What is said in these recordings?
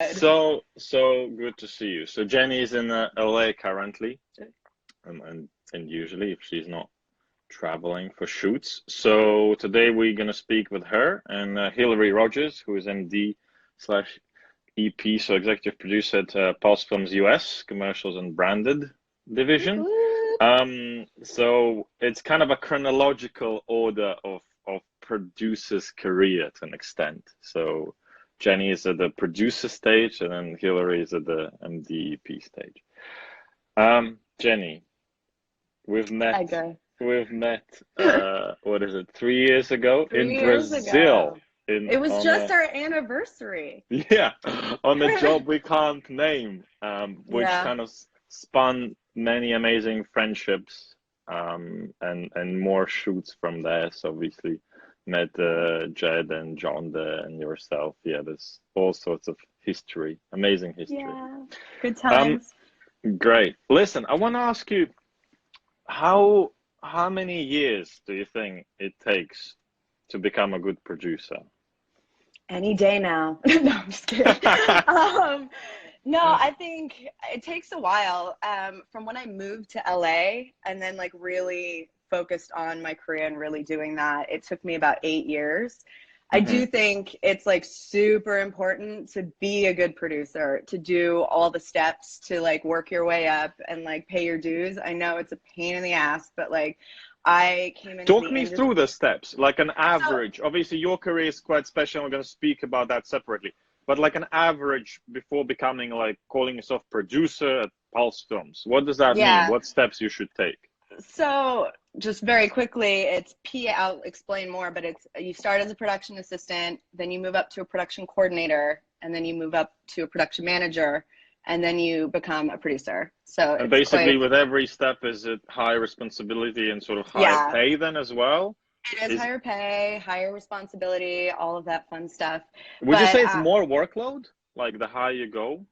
So good to see you. So Jenny is in LA currently, and usually if she's not traveling for shoots. So today we're gonna speak with her and Hillary Rogers, who is MD slash EP, so executive producer at Pulse Films US, commercials and branded division. So it's kind of a chronological order of producer's career to an extent. So Jenny is at the producer stage, and then Hillary is at the MDEP stage. Jenny, we've met. Edgar. We've met. What is it? 3 years ago in 3 years Brazil. ago. It was just our anniversary. Yeah, on a job we can't name, which Yeah. kind of spun many amazing friendships, and more shoots from there. So obviously met Jed and John there and yourself. Yeah, there's all sorts of history, amazing history. Yeah. Good times. Great. Listen, I want to ask you, how many years do you think it takes to become a good producer? Any day now. No, I'm just kidding. No, I think it takes a while. From when I moved to LA and then like really focused on my career and really doing that, it took me about 8 years. I do think it's like super important to be a good producer, to do all the steps to like work your way up and like pay your dues. I know it's a pain in the ass, but like I came into Talk me through the steps, like an average. Obviously, your career is quite special. We're going to speak about that separately. But like an average before becoming like calling yourself producer at Pulse Films. What does that mean? What steps you should take? So just very quickly, it's PA. I'll explain more, but it's you start as a production assistant, then you move up to a production coordinator, and then you move up to a production manager, and then you become a producer. So and basically with every step, is it higher responsibility and sort of higher pay then as well? It is higher pay, higher responsibility, all of that fun stuff. Would you say it's more workload, like the higher you go?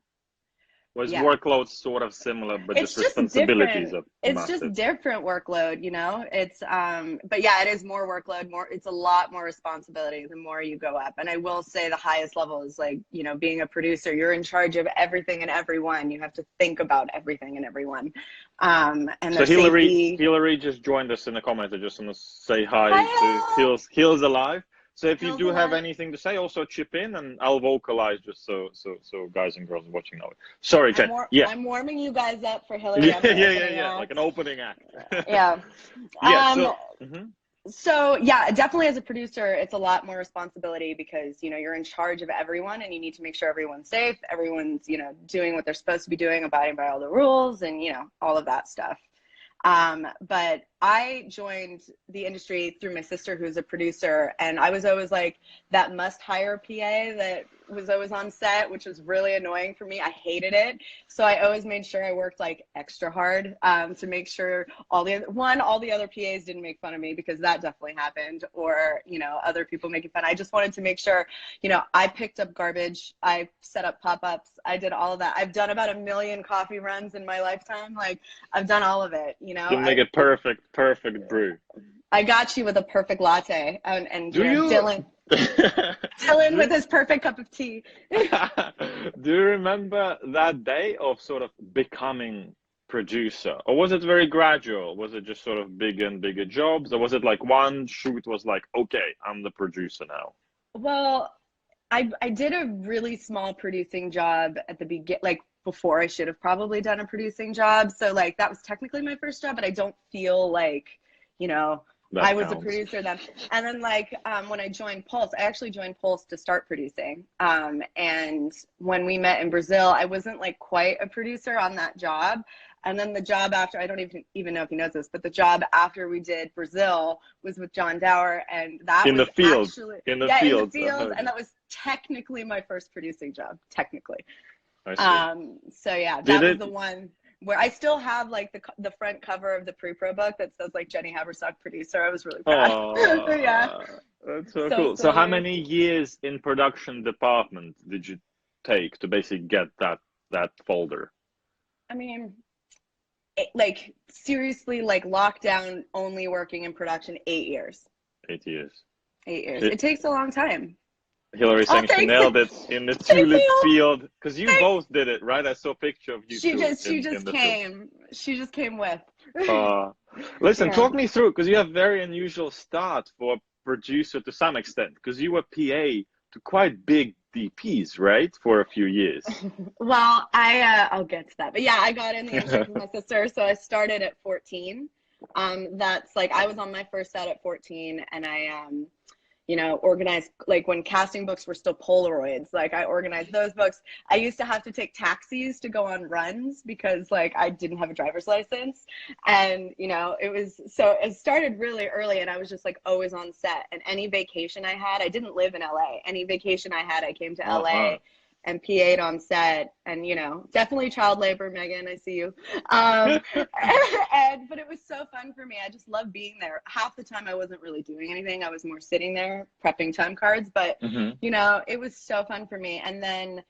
Was workload sort of similar, but it's just responsibilities different. are It's massive. just different workload, you know. It's but yeah, it is more workload, it's a lot more responsibility the more you go up. And I will say the highest level is like, you know, being a producer, you're in charge of everything and everyone. You have to think about everything and everyone. And so Hillary just joined us in the comments. I just want to say hi to Hills Alive. So if you do have anything to say, also chip in, and I'll vocalize just so guys and girls watching know it. Sorry, Jen. I'm warming you guys up for Hillary. Yeah, like an opening act. Yeah. Yeah. So yeah, definitely as a producer, it's a lot more responsibility because, you know, you're in charge of everyone and you need to make sure everyone's safe. Everyone's, you know, doing what they're supposed to be doing, abiding by all the rules and, you know, all of that stuff. But I joined the industry through my sister, who's a producer, and I was always like that must hire PA that was always on set, which was really annoying for me. I hated it. So I always made sure I worked like extra hard, to make sure all the other PAs didn't make fun of me, because that definitely happened, or, you know, other people making fun. I just wanted to make sure, you know, I picked up garbage. I set up pop-ups. I did all of that. I've done about 1 million coffee runs in my lifetime. Like I've done all of it, you know. To make it perfect brew. I got you with a perfect latte, and do you Dylan with his perfect cup of tea. Do you remember that day of sort of becoming producer, or was it very gradual? Was it just sort of bigger and bigger jobs, or was it like one shoot was like, okay, I'm the producer now? Well, I did a really small producing job at the beginning, like before I should have probably done a producing job. So like that was technically my first job, but I don't feel like, you know, I was a producer then. And then like when I joined Pulse, I actually joined Pulse to start producing. And when we met in Brazil, I wasn't like quite a producer on that job. And then the job after, I don't even know if he knows this, but the job after we did Brazil was with John Dower, and that was actually in the fields, and that was technically my first producing job, technically. So yeah, that was the one where I still have like the front cover of the pre-pro book that says like Jenni Haberstock producer. I was really proud. Yeah, that's so cool. So how many years in production department did you take to basically get that folder? I mean, like seriously, like lockdown only working in production, 8 years. 8 years. 8 years. It takes a long time. Hillary Oh, saying she thanks. nailed it in the Thank tulip you. field because you Thanks. both did it, right? I saw a picture of you two She in just the film. came. She just came with. Uh, Listen, Yeah. talk me through because you have very unusual start for a producer to some extent because you were PA to quite big DPs, right? For a few years. Well, I'll get to that. But yeah, I got in the industry with my sister, so I started at 14. That's like I was on my first set at 14, and I organized, like when casting books were still Polaroids, like I organized those books. I used to have to take taxis to go on runs because like I didn't have a driver's license. And, it started really early and I was just like always on set. And any vacation I had, I didn't live in LA. Any vacation I had, I came to Uh-huh. LA and PA'd on set, and definitely child labor, Megan, I see you. um but it was so fun for me. I just love being there. Half the time I wasn't really doing anything, I was more sitting there prepping time cards, but Hmm. it was so fun for me. And then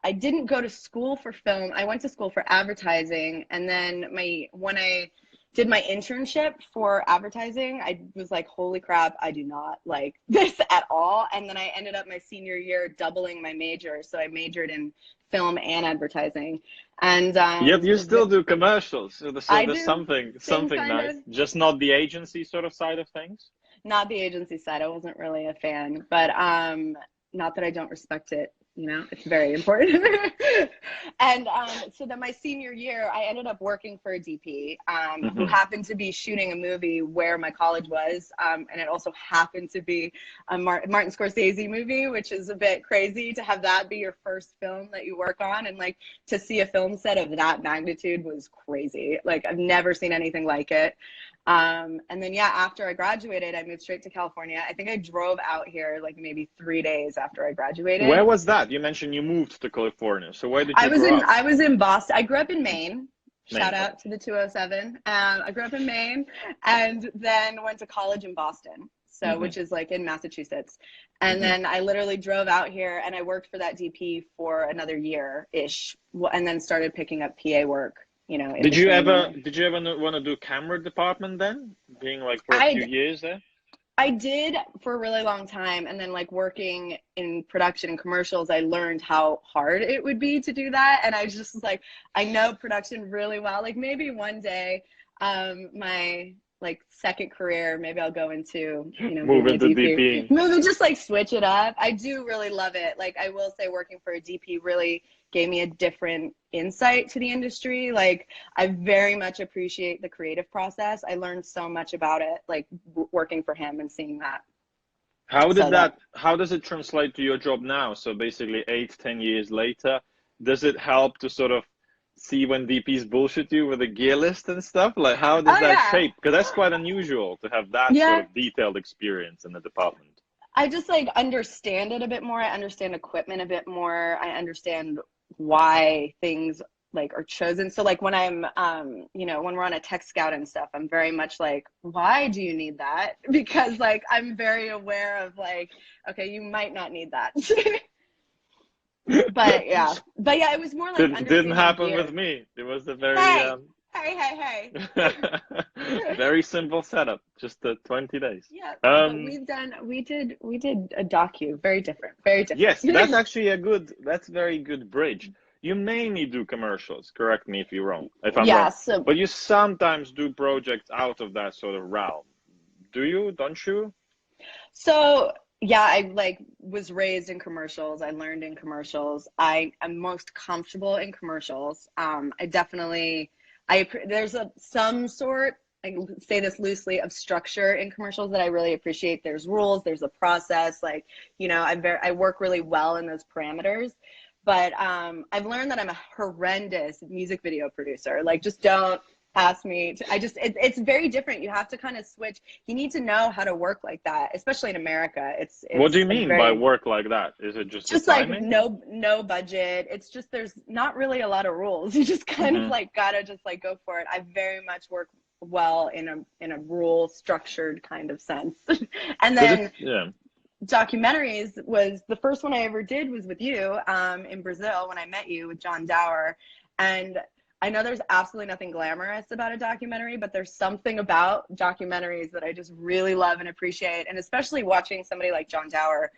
I didn't go to school for film. I went to school for advertising, and then when I did my internship for advertising, I was like, holy crap, I do not like this at all. And then I ended up my senior year doubling my major. So I majored in film and advertising. And Yet you still do commercials, so I there's do same something kind nice, of, just not the agency sort of side of things. not the agency side. I wasn't really a fan, but not that I don't respect it. It's very important. And so then my senior year, I ended up working for a DP who Hmm. happened to be shooting a movie where my college was, and it also happened to be a Martin Scorsese movie, which is a bit crazy to have that be your first film that you work on, and like to see a film set of that magnitude was crazy. Like I've never seen anything like it. And then, yeah, after I graduated, I moved straight to California. I think I drove out here like maybe 3 days after I Where graduated. was that? You mentioned you moved to California. So where did you grow up? I was in Boston. I grew up in Maine. Shout Maine, right? out to the 207. I grew up in Maine and then went to college in Boston. So, Hmm. which is like in Massachusetts. And Hmm. then I literally drove out here and I worked for that DP for another year ish, and then started picking up PA work, in between there. Did you ever want to do camera department then, being like for a few I years there? I did for a really long time, and then like working in production and commercials, I learned how hard it would be to do that, and I just was like, I know production really well. Like maybe one day, my like second career, maybe I'll go into Move being a into DP. DPing. Maybe just like switch it up. I do really love it. Like I will say, working for a DP really gave me a different insight to the industry. Like I very much appreciate the creative process. I learned so much about it, like working for him and seeing that. So that How does it translate to your job now? So basically 8, 10 years later, does it help to sort of see when DPs bullshit you with a gear list and stuff? Like how does oh that yeah. shape? Because that's quite unusual to have that sort Yeah, of detailed experience in the department. I just like understand it a bit more. I understand equipment a bit more. I understand why things like are chosen. So like when I'm when we're on a tech scout and stuff, I'm very much like, why do you need that? Because like I'm very aware of like, okay, you might not need that. But yeah, it was more like Didn't understanding happen with gear. me. It was a very Hey, hey. very simple setup, just 20 days. Yeah, but Um, we did a docu, very different, very different. yes, that's actually that's very good bridge. You mainly do commercials, correct me if I'm wrong, Yeah, so but you sometimes do projects out of that sort of realm. Do you? Don't you? so yeah, I like was raised in commercials. I learned in commercials. I am most comfortable in commercials. I definitely there's some sort, I say this loosely, of structure in commercials that I really appreciate. There's rules, there's a process. Like, I work really well in those parameters. But I've learned that I'm a horrendous music video producer. Like, just don't ask me to, it's very different. You have to kind of switch. You need to know how to work like that, especially in America. What do It's you a mean by very, work like that? Is it just the just like timing? no budget. It's just there's not really a lot of rules. You just kind of Mm-hmm. like gotta just like go for it. I very much work well in a rule structured kind of sense. And Because it's then yeah. documentaries was the first one I ever did was with you in Brazil when I met you with John Dower. And I know there's absolutely nothing glamorous about a documentary, but there's something about documentaries that I just really love and appreciate. And especially watching somebody like John Dower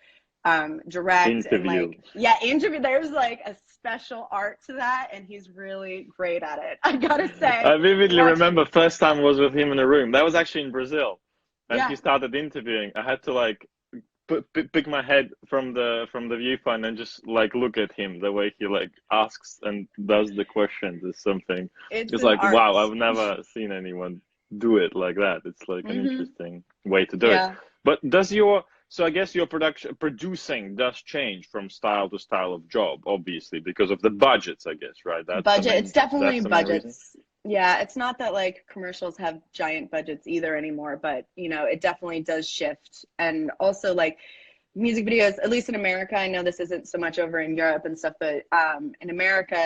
direct and Interview. like, yeah, interview. There's like a special art to that, and he's really great at it. I gotta say, I vividly watch. remember first time I was with him in a room. That was actually in Brazil, and Yeah, he started interviewing. I had to like pick my head from the viewfinder and just like look at him. The way he like asks and does the questions is something. it's It's an like, art. wow, I've never seen anyone do it like that. It's like an Hmm. interesting way to do it. Yeah. But so I guess your producing does change from style to style of job, obviously, because of the budgets, I guess, right? Budget. It's definitely That's the main reason. budgets. Yeah, it's not that like commercials have giant budgets either anymore, but it definitely does shift. And also like music videos, at least in America, I know this isn't so much over in Europe and stuff, but in America,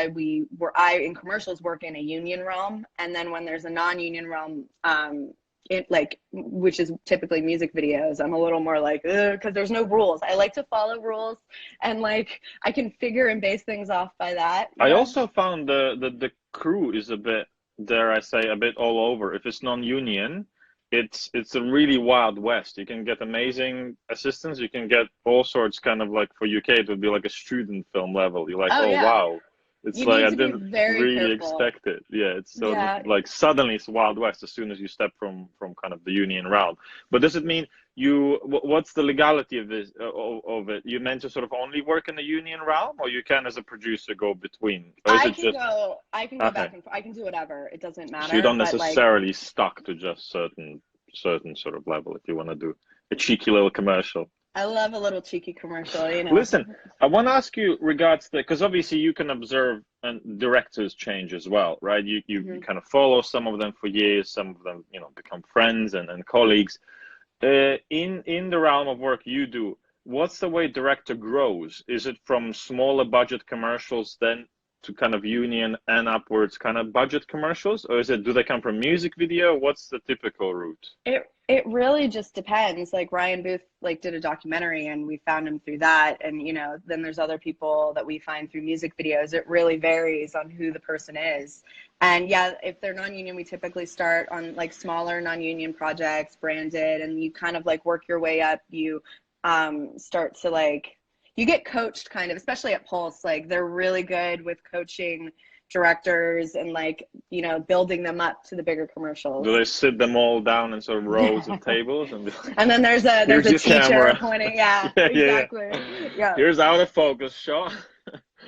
I in commercials work in a union realm, and then when there's a non-union realm, it like which is typically music videos, I'm a little more like, because there's no rules. I like to follow rules, and like I can figure and base things off by that. I also found the crew is a bit, dare I say, a bit all over. If it's non-union, it's a really wild west. You can get amazing assistants. You can get all sorts, kind of like for UK, it would be like a student film level. You're like, Oh oh yeah, wow, it's you like need I to be didn't very really careful. expect it. Yeah, it's so Yeah, like suddenly it's wild west as soon as you step from kind of the union realm. But does it mean what's the legality of this of it? You meant to sort of only work in the union realm, or you can as a producer go between, or is I it can just go. I can go okay? back and forth. I can do whatever. It doesn't So you matter. don't But like, necessarily stuck to just certain sort of level if you want to do a cheeky little commercial. I love a little cheeky commercial. Listen, I want to ask you regards the, because obviously you can observe and directors change as well, right? You Hmm. kind of follow some of them for years, some of them become friends and colleagues. In the realm of work you do, what's the way director grows? Is it from smaller budget commercials then to kind of union and upwards kind of budget commercials, or do they come from music video? What's the typical route? It really just depends. Like Ryan Booth like did a documentary and we found him through that. And then there's other people that we find through music videos. It really varies on who the person is. And yeah, if they're non-union, we typically start on like smaller non-union projects, branded, and you kind of like work your way up. You start to like you get coached kind of, especially at Pulse. Like they're really good with coaching directors and like building them up to the bigger Do commercials. they sit them all down in sort of rows of tables and be like, And then there's a here's your teacher camera? pointing. Yeah, Yeah, yeah, yeah. exactly. Yeah, Here's out of focus shot.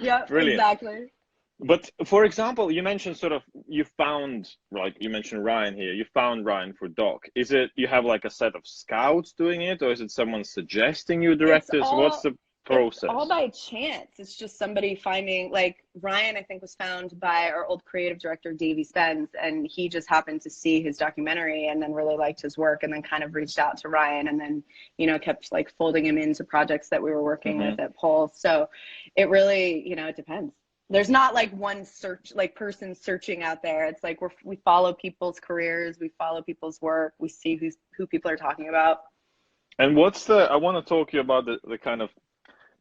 yeah, Brilliant. exactly. But for example, you mentioned sort of you found, like you mentioned Ryan here, you found Ryan for Doc. Is it you have like a set of scouts doing it, or is it someone suggesting you It's directors? What's all the it's all process? by chance. It's just somebody finding like Ryan, I think, was found by our old creative director, Davey Spence, and he just happened to see his documentary and then really liked his work and then kind of reached out to Ryan and then, kept like folding him into projects that we were working Hmm. with at Pulse. So it really, it depends. There's not like one person searching out there. It's like we follow people's careers, we follow people's work, we see who people are talking about. And I want to talk to you about the kind of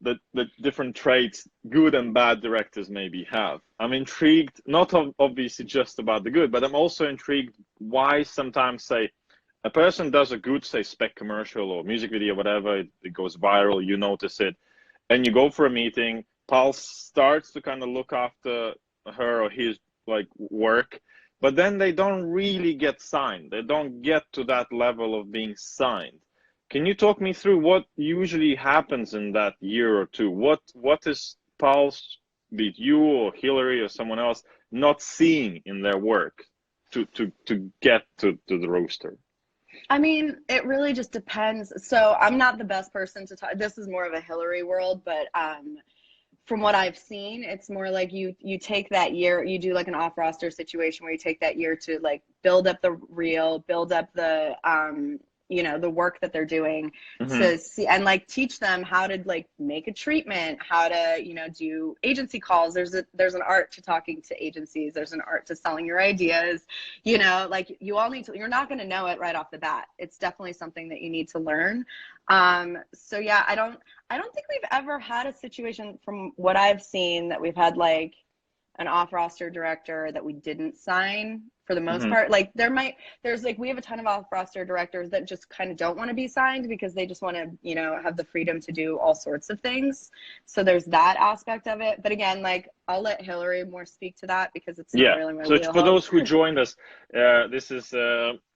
the different traits good and bad directors maybe have. I'm intrigued, not obviously just about the good, but I'm also intrigued why sometimes, say, a person does a good, say, spec commercial or music video, whatever, it goes viral, you notice it, and you go for a meeting, Paul starts to kind of look after her or his like work, but then they don't really get signed. They don't get to that level of being signed. Can you talk me through what usually happens in that year or two? What is Paul's, be it you or Hillary or someone else, not seeing in their work to get to the roster? I mean, it really just depends. So I'm not the best person to talk. This is more of a Hillary world, but from what I've seen, it's more like you take that year, you do like an off roster situation where you take that year to like build up the reel, build up the the work that they're doing Hmm. to see and like teach them how to like make a treatment, how to do agency calls. There's an art to talking to agencies. There's an art to selling your ideas. Like you all need to. You're not going to know it right off the bat. It's definitely something that you need to learn. So yeah, I don't think we've ever had a situation from what I've seen that we've had like an off-roster director that we didn't sign for the most Hmm. part. Like there's like, we have a ton of off-roster directors that just kind of don't want to be signed because they just want to, you know, have the freedom to do all sorts of things. So there's that aspect of it. But again, like I'll let Hillary more speak to that because it's not Yeah. really my So for wheelhouse. those who joined us, this is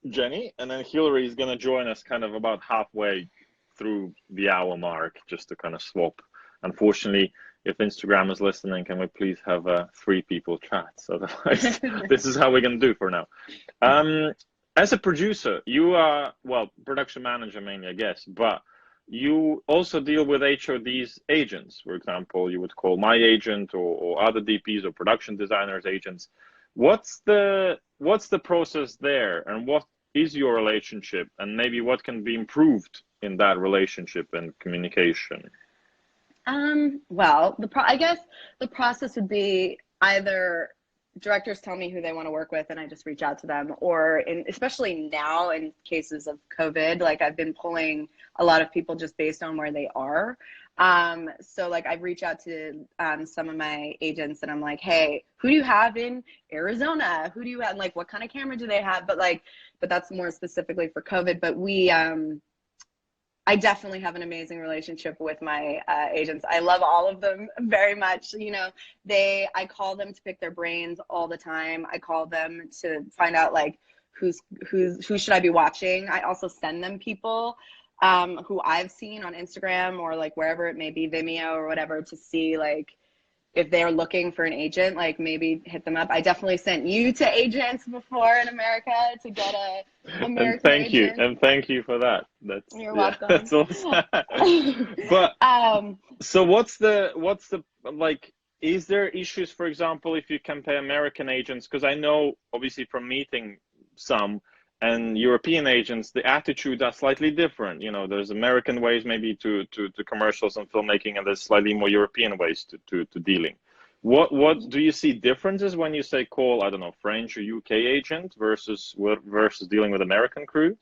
Jenny, and then Hillary is going to join us kind of about halfway through the hour mark, just to kind of swap. Unfortunately, if Instagram is listening, can we please have three people chat? So otherwise, this is how we're going to do for now. As a producer, you are, well, production manager mainly, I guess, but you also deal with HOD's agents. For example, you would call my agent or other DPs or production designers agents. What's the process there, and what is your relationship, and maybe what can be improved in that relationship and communication? Well, I guess the process would be either directors tell me who they want to work with and I just reach out to them, or especially now in cases of COVID, like I've been pulling a lot of people just based on where they are. So like I reach out to some of my agents and I'm like, hey, who do you have in Arizona? Who do you have? Like, what kind of camera do they have? But that's more specifically for COVID. But I definitely have an amazing relationship with my agents. I love all of them very much. You know, I call them to pick their brains all the time. I call them to find out like who should I be watching. I also send them people who I've seen on Instagram or like wherever it may be, Vimeo or whatever, to see like if they're looking for an agent, like maybe hit them up. I definitely sent you to agents before in America to get a And American agent. thank you for that. That's, You're yeah, welcome. that's awesome. But so what's the like? Is there issues, for example, if you compare American agents? Because I know, obviously, from meeting some and European agents, the attitudes are slightly different. You know, there's American ways maybe to commercials and filmmaking, and there's slightly more European ways to dealing. What do you see differences when you say call, I don't know, French or UK agent versus dealing with American crew?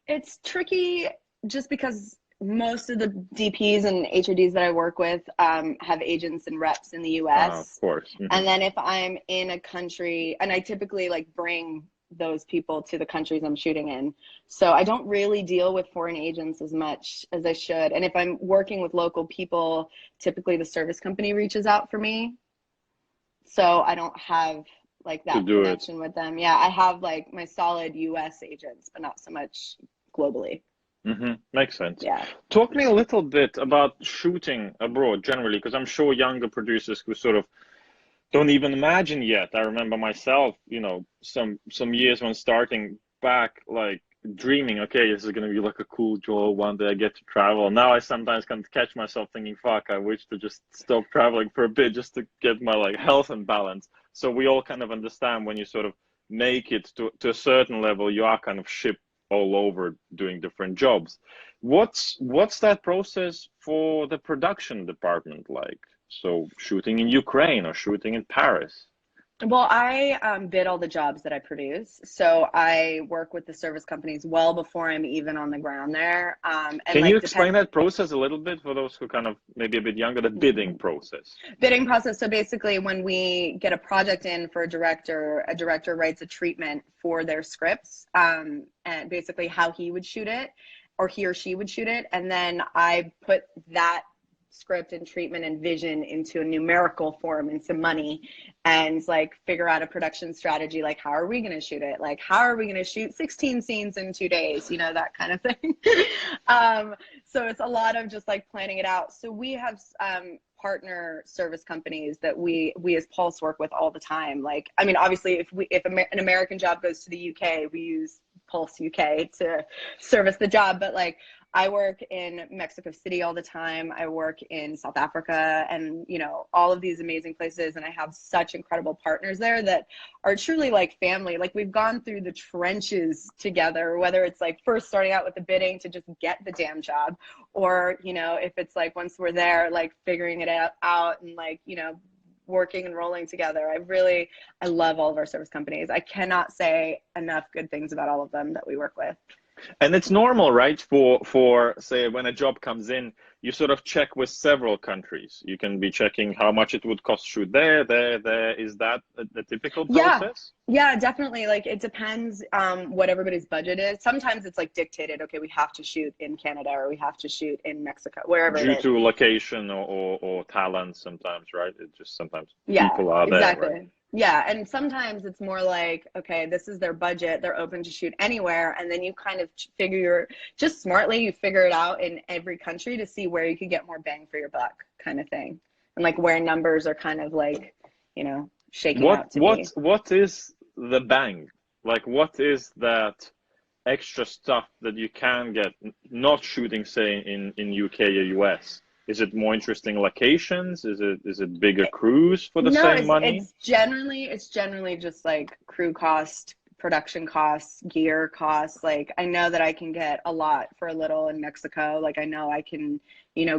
It's tricky just because most of the DPs and HODs that I work with have agents and reps in the Of US. course. And then if I'm in a country, and I typically like bring those people to the countries I'm shooting in. So I don't really deal with foreign agents as much as I should. And if I'm working with local people, typically the service company reaches out for me. So I don't have like To that do it. connection with them. Yeah, I have like my solid US agents, but not so much globally. Makes sense. Yeah. Talk me a little bit about shooting abroad generally, because I'm sure younger producers who sort of don't even imagine yet. I remember myself, you know, some years when starting back, like dreaming, okay, this is gonna be like a cool job. One day I get to travel. Now I sometimes can catch myself thinking, fuck, I wish to just stop traveling for a bit just to get my like health and balance. So we all kind of understand when you sort of make it to a certain level, you are kind of shipped all over doing different jobs. What's that process for the production department like? So shooting in Ukraine or shooting in Paris. Well, I bid all the jobs that I produce. So I work with the service companies well before I'm even on the ground there. And Can you like explain depend that process a little bit for those who kind of maybe a bit younger, the bidding process? bidding process. So basically when we get a project in for a director writes a treatment for their scripts, and basically how he would shoot it or he or she would shoot it. And then I put that script and treatment and vision into a numerical form, into money, and like figure out a production strategy. Like, how are we going to shoot it? Like, how are we going to shoot 16 scenes in 2 days? You know, that kind of thing. So it's a lot of just like planning it out. So we have partner service companies that we as Pulse work with all the time. Like, I mean, obviously if an American job goes to the UK, we use Pulse UK to service the job. But like, I work in Mexico City all the time. I work in South Africa and, you know, all of these amazing places. And I have such incredible partners there that are truly like family. Like, we've gone through the trenches together, whether it's like first starting out with the bidding to just get the damn job, or, you know, if it's like once we're there, like figuring it out and like, you know, working and rolling together. I love all of our service companies. I cannot say enough good things about all of them that we work with. And it's normal, right? For say when a job comes in, you sort of check with several countries. You can be checking how much it would cost to shoot there. Is that the typical Yeah. process? Yeah, definitely. Like it depends what everybody's budget is. Sometimes it's like dictated, okay, we have to shoot in Canada or we have to shoot in Mexico, wherever it Due is. to location or talent sometimes, right? It just sometimes Yeah, people are there, right? exactly. Yeah, and sometimes it's more like, okay, this is their budget. They're open to shoot anywhere, and then you kind of figure just smartly, you figure it out in every country to see where you could get more bang for your buck, kind of thing. And like where numbers are kind of like, shaking What out to what be. what is the bang? Like what is that extra stuff that you can get not shooting, say, in UK or US? Is it more interesting locations? Is it bigger crews for the No, same it's money? it's generally just like crew cost, production costs, gear costs. Like I know that I can get a lot for a little in Mexico. Like I know I can,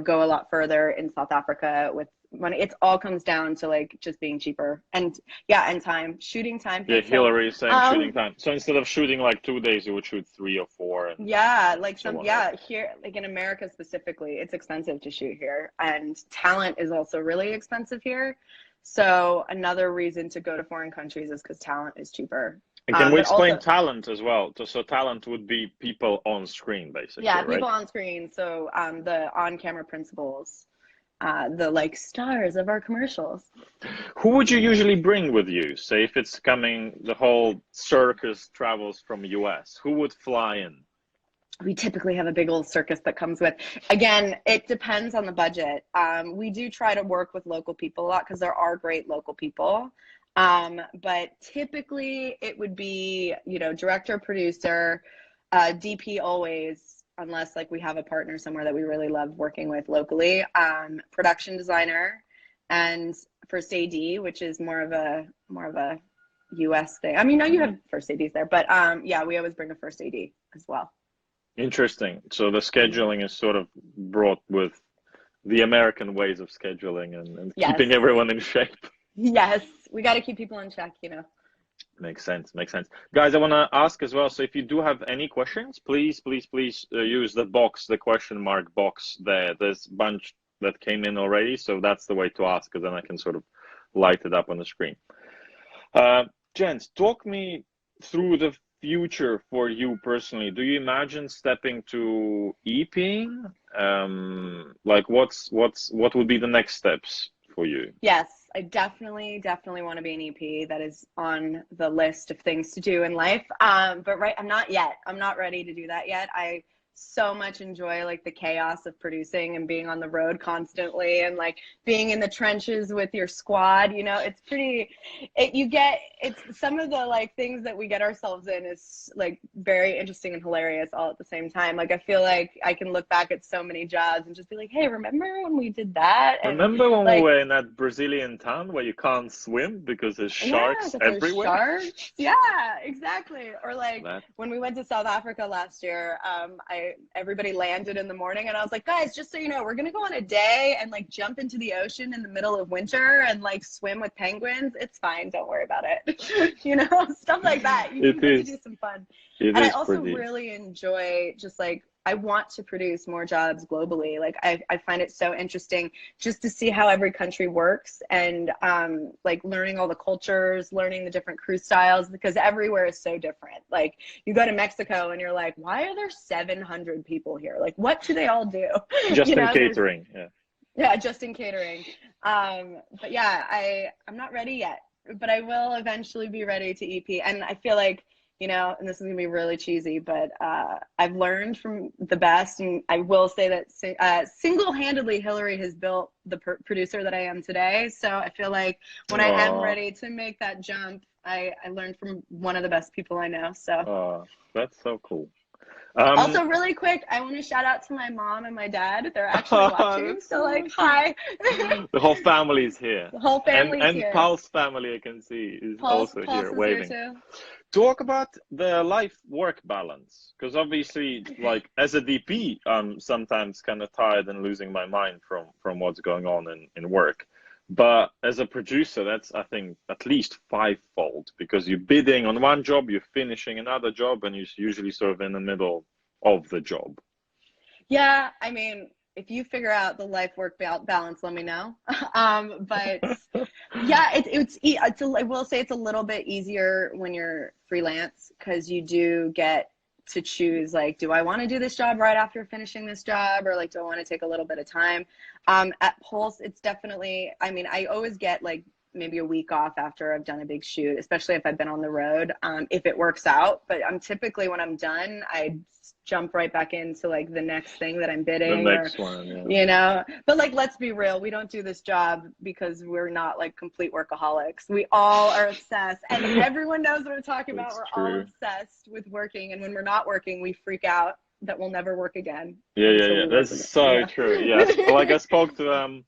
go a lot further in South Africa with money. It all comes down to like just being cheaper and yeah, and time. Shooting time Yeah, pays. So Hillary is saying shooting time. So instead of shooting like 2 days, you would shoot 3 or 4 yeah, and like so some, on, right? yeah, here, like in America specifically, it's expensive to shoot here, and talent is also really expensive here. So another reason to go to foreign countries is because talent is cheaper. And can we But explain also, talent as well? So talent would be people on screen, yeah, basically, right? people on screen. So the on-camera principals, the like stars of our commercials. Who would you usually bring with you? Say if it's coming, the whole circus travels from US, who would fly in? We typically have a big old circus that comes with. Again, it depends on the budget. We do try to work with local people a lot because there are great local people. But typically it would be, director, producer, DP always, unless like we have a partner somewhere that we really love working with locally, production designer, and first AD, which is more of a US thing. I mean, no, you Mhm. have first ADs there, but yeah, we always bring a first AD as well. Interesting. So the Mhm. scheduling is sort of brought with the American ways of scheduling and Yes. keeping everyone in shape. Yes. We got to keep people in check. Makes sense. Makes sense. Guys, I want to ask as well. So if you do have any questions, please use the box, the question mark box there. There's a bunch that came in already. So that's the way to ask, because then I can sort of light it up on the screen. Uh, Jens, talk me through the future for you personally. Do you imagine stepping to EPing? Like what would be the next steps for you? Yes, I definitely want to be an EP. That is on the list of things to do in life. But right, I'm not yet. I'm not ready to do that yet. I so much enjoy like the chaos of producing and being on the road constantly and like being in the trenches with your squad. It's pretty, it's some of the like things that we get ourselves in is like very interesting and hilarious all at the same time. Like I feel like I can look back at so many jobs and just be like, hey, remember when we did that? And Remember when we like, were in that Brazilian town where you can't swim because there's yeah, sharks because there's everywhere? sharks. Yeah, exactly. Or like That when we went to South Africa last year, everybody landed in the morning, and I was like, guys, just so you know, we're gonna go on a day and like jump into the ocean in the middle of winter and like swim with penguins. It's fine, don't worry about it. Stuff like that. You can it really do is. some fun. It And I is also pretty. really enjoy just like I want to produce more jobs globally. Like I find it so interesting just to see how every country works and like learning all the cultures, learning the different crew styles because everywhere is so different. Like you go to Mexico and you're like, why are there 700 people here? Like what do they all do? Just in There's catering, yeah. yeah, just in catering. But yeah, I'm not ready yet, but I will eventually be ready to EP. And I feel like, and this is gonna be really cheesy, but I've learned from the best, and I will say that single-handedly, Hillary has built the producer that I am today. So I feel like when I am Oh, ready to make that jump, I learned from one of the best people I know. So. oh, that's so cool. Also, really quick, I want to shout out to my mom and my dad. They're actually watching. That's So, like, so cute. hi. The whole family is here. The whole And family's and here. Paul's family I can see is also Pulse here is here waving. too. Talk about the life work balance. Because obviously, like as a DP, I'm sometimes kind of tired and losing my mind from what's going on in work. But as a producer, that's I think at least fivefold because you're bidding on one job, you're finishing another job, and you're usually sort of in the middle. of the job? Yeah, I mean, if you figure out the life work balance, let me know. But yeah, I will say it's a little bit easier when you're freelance because you do get to choose, like, do I want to do this job right after finishing this job, or like, do I want to take a little bit of time? At Pulse, it's definitely, I mean, I always get like maybe a week off after I've done a big shoot, especially if I've been on the road, if it works out. But I'm typically, when I'm done, I jump right back into like the next thing that I'm The bidding, or next one, yeah. you know. But like, let's be real, we don't do this job because we're not like complete workaholics. We all are obsessed, and everyone knows what I'm talking about. That's We're all true. obsessed with working, and when we're not working, we freak out that we'll never work again Yeah. until we work That's again. so Yeah. true. Yes, like I spoke to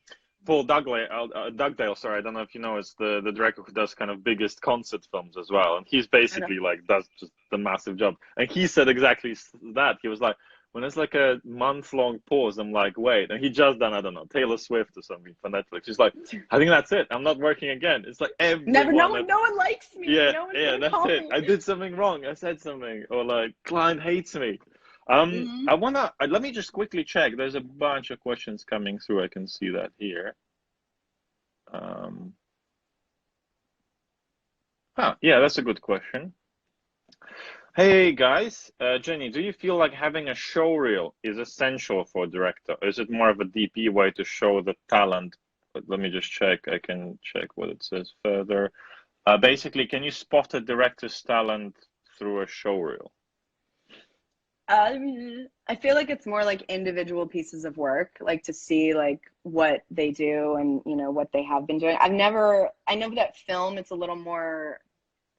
Paul Dugdale. Sorry, I don't know if you know. It's the director who does kind of biggest concert films as well, and he's I know. basically like does just the massive job. And he said exactly that. He was like, when it's like a month-long pause, I'm like, wait. And he just done, I don't know, Taylor Swift or something for Netflix. He's like, I think that's it. I'm not working again. It's like Never, everyone at no one likes me. yeah, No one's yeah, gonna that's call it. me. I did something wrong. I said something, or like client hates me. Hmm. I wanna let me just quickly check. There's a bunch of questions coming through. I can see that here. Um, yeah, that's a good question. Hey guys, Jenny, do you feel like having a show reel is essential for a director? Or is it more of a DP way to show the talent? But let me just check. I can check what it says further. Basically, can you spot a director's talent through a show reel? I feel like it's more like individual pieces of work, like to see like what they do and what they have been doing. I know that film, it's a little more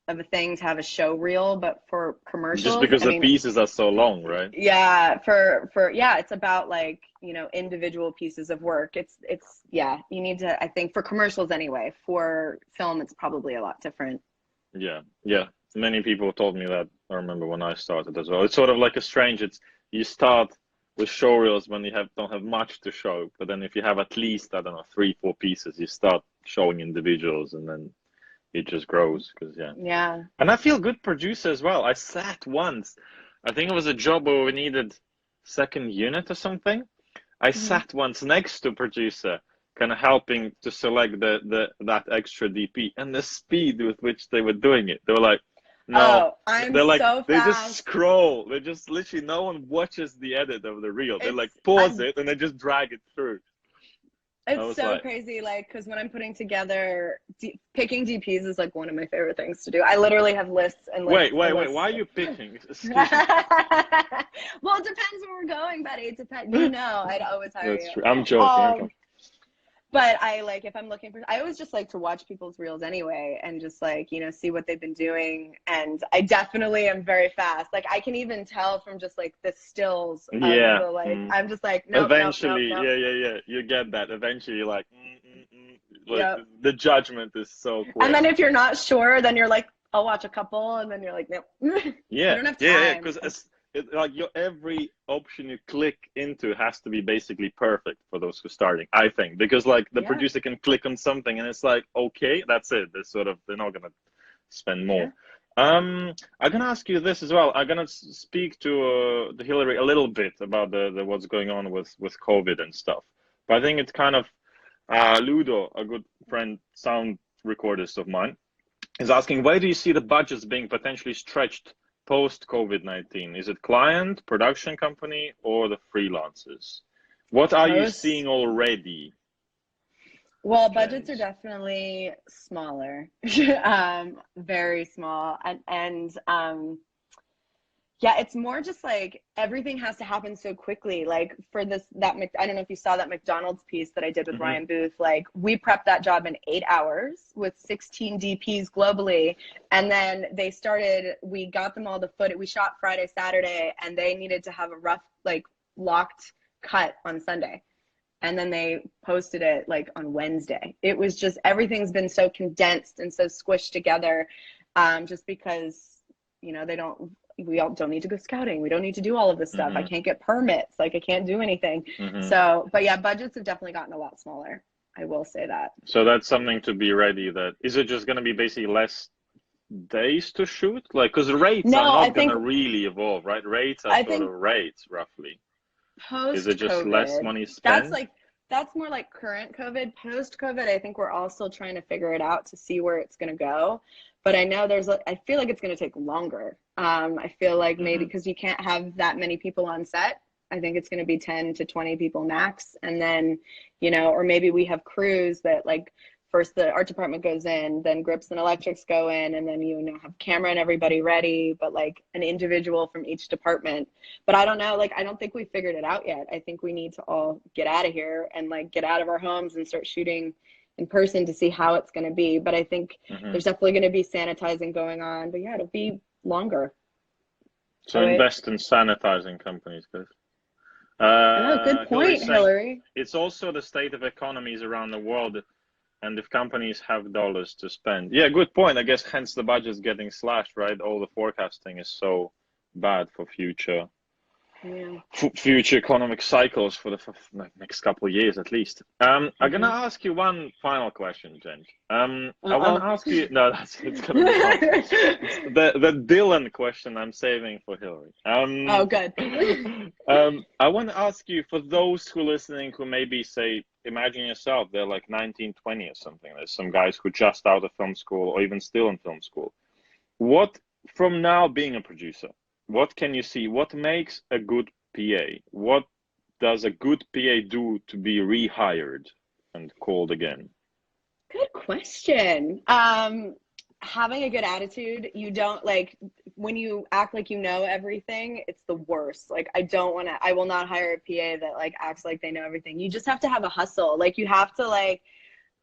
of a thing to have a show reel, but for Just commercials, because I the mean, pieces are so long, right? yeah, yeah, it's about like, individual pieces of work. Yeah, you need to, I think for commercials anyway. For film, it's probably a lot different. Yeah. Many people told me that. I remember when I started as well. It's sort of like a strange. It's you start with show reels when you don't have much to show, but then if you have at least, I don't know, three, four pieces, you start showing individuals, and then it just grows. Because yeah, Yeah. and I feel good producer as well. I sat once. I think it was a job where we needed second unit or something. I Hmm. sat once next to producer, kind of helping to select the that extra DP, and the speed with which they were doing it. They were like, no, Oh, I'm they're like so they just fast. scroll. They just literally no one watches the edit of the reel. They like It's pause I'm it and they just drag it through. I It's was so like, crazy, like, because when I'm putting together, picking DPs is like one of my favorite things to do. I literally have lists and lists and wait, lists. why are you picking? Well, Excuse me. it depends where we're going, buddy. It depends. I'd always hire That's you. true. I'm joking. I'm joking. But I like, if I'm looking for, I always just like to watch people's reels anyway, and just like, see what they've been doing. And I definitely am very fast. Like, I can even tell from just like the stills of Yeah. the, like, I'm just like, nope, nope, nope, Eventually, nope. yeah. You get that. Eventually, you're like, like Yep. the judgment is so And quick. then if you're not sure, then you're like, I'll watch a couple, and then you're like, nope. You don't have Yeah. time. Because like your every option you click into has to be basically perfect for those who are starting. I think because like the Yeah, producer can click on something and it's like, okay, that's it. They're not gonna spend more. yeah. I'm gonna ask you this as well. I'm gonna speak to Hillary a little bit about the what's going on with COVID and stuff. But I think it's kind of Ludo, a good friend, sound recordist of mine, is asking, why do you see the budgets being potentially stretched post COVID-19? Is it client, production company, or the freelancers? What are you Post. seeing already, Well, budgets are Janice? definitely smaller, very small, and yeah, it's more just like everything has to happen so quickly. Like for I don't know if you saw that McDonald's piece that I did with Hmm. Ryan Booth. Like we prepped that job in 8 hours with 16 DPs globally, and then we got them all the footage. We shot Friday, Saturday, and they needed to have a rough, like, locked cut on Sunday. And then they posted it like on Wednesday. It was just, everything's been so condensed and so squished together, just because, they don't, we all don't need to go scouting. We don't need to do all of this stuff. I Hmm. can't get permits. Like, I can't do anything. Hmm. So, but yeah, budgets have definitely gotten a lot smaller. I will say that. So that's something to be ready. That is it just going to be basically less days to shoot? Like, because rates are No, not gonna really evolve, right? Rates are I sort of think rates, roughly. Is it post just less COVID, money that's spent? like that's more like current COVID. Post COVID, I think we're all still trying to figure it out to see where it's going to go. But I know I feel like it's going to take longer. I feel like maybe Hmm. because you can't have that many people on set. I think it's going to be 10 to 20 people max. And then, or maybe we have crews that like first the art department goes in, then grips and electrics go in, and then have camera and everybody ready, but like an individual from each department. But I don't know, like I don't think we figured it out yet. I think we need to all get out of here and like get out of our homes and start shooting in person to see how it's going to be. But I think Hmm. there's definitely going to be sanitizing going on. But yeah, it'll be longer. So Oh wait. invest in sanitizing companies, guys. Oh, good Hillary's point, saying Hillary. it's also the state of economies around the world, and if companies have dollars to spend. Yeah, good point. I guess hence the budget's getting slashed, right? All the forecasting is so bad for Yeah. future economic cycles for the like, next couple of years at least. I'm gonna Mm-hmm. ask you one final question, Jen. I want to Uh-oh. ask you. No, that's it's gonna be fun. It's the Dylan question I'm saving for Hillary. Oh, good. I want to ask you, for those who are listening who maybe say, imagine yourself, they're like 19, 20 or something. There's some guys who just out of film school or even still in film school. What, from now being a producer, what can you see? What makes a good PA? What does a good PA do to be rehired and called again? Good question. Having a good attitude. You don't like when you act like you know everything, it's the worst. Like I will not hire a PA that like acts like they know everything. You just have to have a hustle. Like you have to like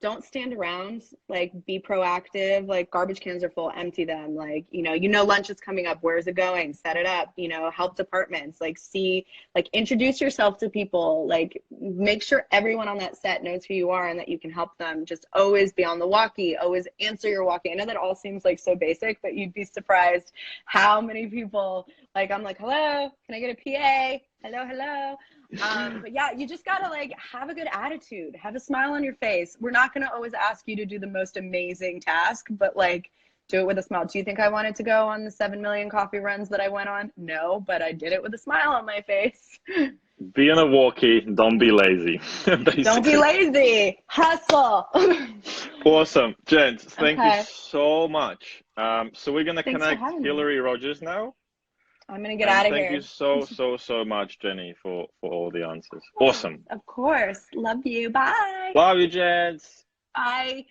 don't stand around, like be proactive. Like garbage cans are full, empty them. Like lunch is coming up, where's it going, set it up. Help departments, like see, like introduce yourself to people, like make sure everyone on that set knows who you are and that you can help them. Just always be on the walkie, always answer your walkie. I know that all seems like so basic, but you'd be surprised how many people, like I'm like, hello, can I get a PA, hello. But yeah, you just gotta like have a good attitude, have a smile on your face. We're not gonna always ask you to do the most amazing task, but like do it with a smile. Do you think I wanted to go on the 7 million coffee runs that I went on? No, but I did it with a smile on my face. Be in a walkie, don't be lazy, Don't be basically. lazy, hustle. Awesome. Gents, thank you Okay, so much. So we're gonna thanks for connect having me. Hillary Rogers now. I'm gonna get And out of thank you here. so much, Jenny, for all the answers. Awesome. Of course. Love you. Bye. Love you, gents. Bye.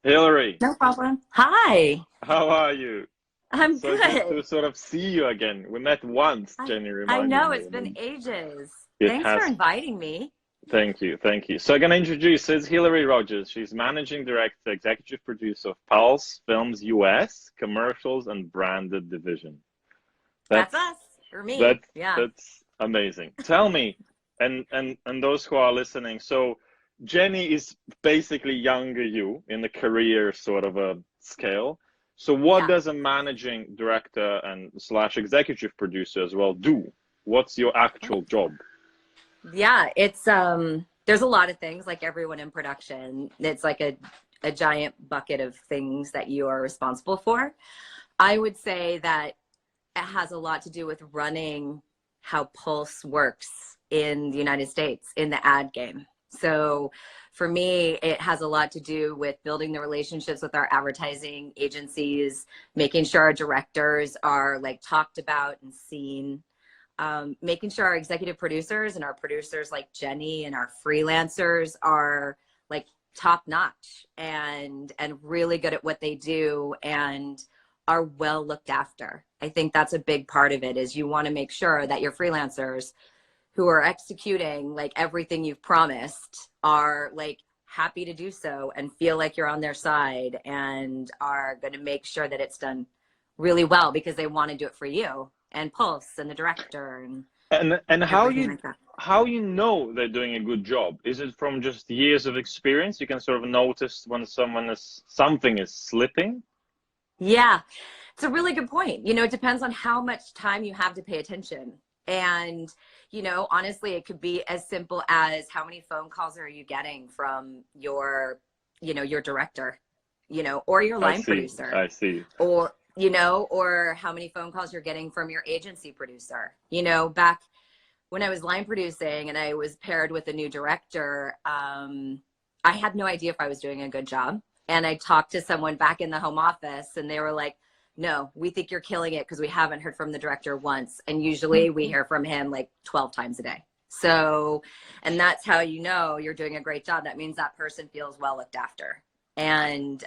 Hillary, No problem. Hi, how are you? I'm So good good. to sort of see you again. We met once, I, Jenny I reminded know me. it's And been then ages. it Thanks for has. inviting me. Thank you, thank you. So I'm gonna introduce, it's Hillary Rogers. She's managing director, executive producer of Pulse Films US, commercials and branded division. That's That's us, or me. that's Yeah. that's amazing. Tell me, and those who are listening, so Jenny is basically younger you in the career sort of a scale. So what Yeah. does a managing director and slash executive producer as well do? What's your actual job? Yeah, it's there's a lot of things like everyone in production. It's like a giant bucket of things that you are responsible for. I would say that it has a lot to do with running how Pulse works in the United States in the ad game. So for me, it has a lot to do with building the relationships with our advertising agencies, making sure our directors are like talked about and seen, making sure our executive producers and our producers like Jenni and our freelancers are like top notch and really good at what they do and are well looked after. I think that's a big part of it is you want to make sure that your freelancers who are executing like everything you've promised are like happy to do so and feel like you're on their side and are going to make sure that it's done really well because they want to do it for you and Pulse and the director and And everything like that. how you know they're doing a good job? Is it from just years of experience? You can sort of notice when something is slipping. Yeah, it's a really good point. It depends on how much time you have to pay attention. And, honestly, it could be as simple as how many phone calls are you getting from your director, or your I line see. producer, I see. you know, or how many phone calls you're getting from your agency producer. You know, back when I was line producing and I was paired with a new director, I had no idea if I was doing a good job. And I talked to someone back in the home office and they were like, no, we think you're killing it because we haven't heard from the director once. And usually we hear from him like 12 times a day. So, and that's how you know you're doing a great job. That means that person feels well looked after and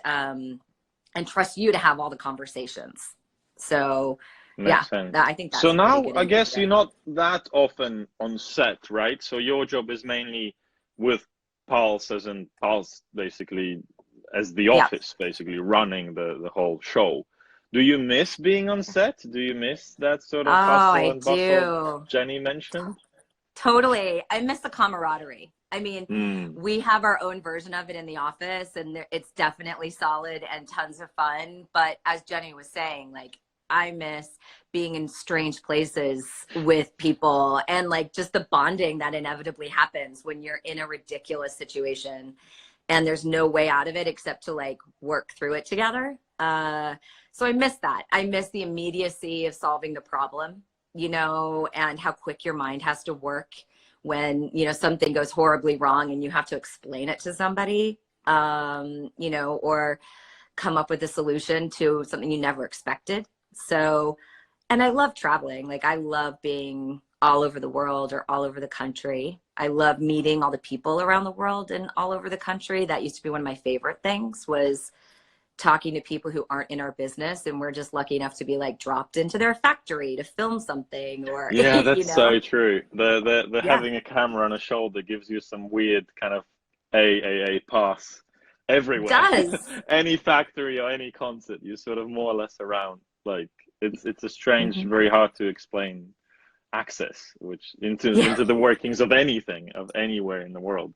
trusts you to have all the conversations. So Makes sense. I think that's so a now pretty good I guess indicator. you're not that often on set, right? So your job is mainly with Pulse, as in Pulse basically as the Yeah. office, basically running the whole show. Do you miss being on set? Do you miss that sort Oh, of hustle I and bustle do. Jenni mentioned? Totally. I miss the camaraderie. I mean, Mm. we have our own version of it in the office and it's definitely solid and tons of fun. But as Jenni was saying, like, I miss being in strange places with people and like just the bonding that inevitably happens when you're in a ridiculous situation and there's no way out of it except to like work through it together. So I miss that. I miss the immediacy of solving the problem, you know, and how quick your mind has to work when, you know, something goes horribly wrong and you have to explain it to somebody, you know, or come up with a solution to something you never expected. So, and I love traveling. Like I love being all over the world or all over the country. I love meeting all the people around the world and all over the country. That used to be one of my favorite things, was talking to people who aren't in our business and we're just lucky enough to be like dropped into their factory to film something or Yeah, you that's know. so true. The Yeah, having a camera on a shoulder gives you some weird kind of AAA pass everywhere. does. Any factory or any concert, you're sort of more or less around. Like it's a strange, Hmm. very hard to explain access, which Yeah. into the workings of anything, of anywhere in the world.